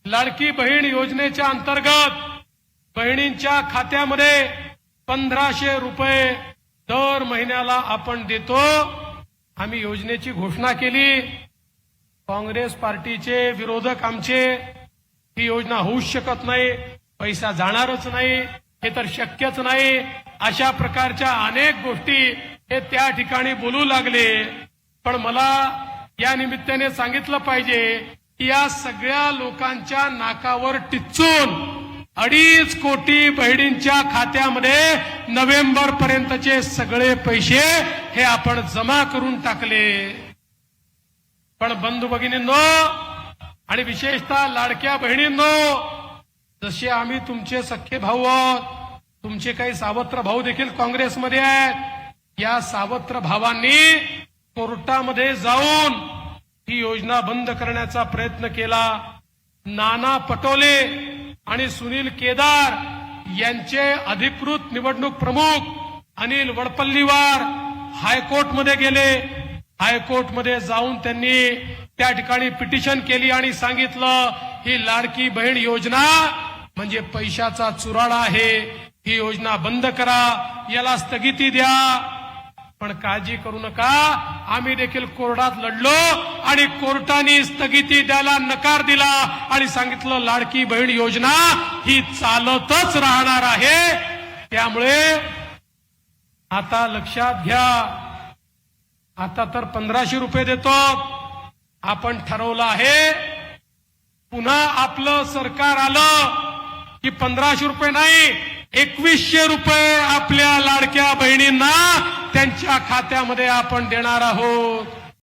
लाडकी बहीण योजनेच्या अंतर्गत बहिणींच्या खात्यामध्ये 1500 रुपये दर महिन्याला आपण देतो। आम्ही योजनेची घोषणा केली। काँग्रेस पार्टीचे विरोधक आमचे ही योजना होऊच शकत नाही, पैसा जाणारच नाही, हे तर शक्यच नाही, अशा प्रकारच्या अनेक गोष्टी हे त्या ठिकाणी बोलू लागले। पण मला या निमित्ताने सांगितलं पाहिजे की या सगळ्या लोकांच्या नाकावर टिच्चून 2.5 कोटी बहिणींच्या खात्यामध्ये नोव्हेंबर पर्यंतचे सगळे पैसे हे आपण जमा करून टाकले। पण बंधू भगिनींनो आणि विशेषतः लाडक्या बहिणींनो, जसे आम्ही तुमचे सख्खे भाऊ आहोत, तुमचे काही सावत्र भाऊ देखील काँग्रेसमध्ये आहेत। या सावत्र भावांनी कोर्टामध्ये जाऊन ही योजना बंद करण्याचा प्रयत्न केला। नाना पटोले आणि सुनील केदार यांचे अधिकृत निवडणूक प्रमुख अनिल वडपल्लीवार हायकोर्टमध्ये गेले। हायकोर्टमध्ये जाऊन त्यांनी त्या ठिकाणी पिटिशन केली आणि सांगितलं ही लाडकी बहीण योजना म्हणजे पैशाचा चुराडा आहे, ही योजना बंद करा, याला स्थगिती द्या। पण काळजी करू नका, आम्ही देखील कोर्टात लढलो आणि कोर्टाने स्थगिती द्यायला नकार दिला आणि सांगितलं लाडकी बहीण योजना ही चालतच राहणार आहे। त्यामुळे आता लक्षात घ्या, आता तर 1500 रुपये देतो। आपण ठरवलं आहे पुन्हा आपलं सरकार आलं की 1500 रुपये नाही 2100 रुपये आपल्या लाडक्या बहिणींना त्यांच्या खात्यामध्ये आपण देणार आहोत।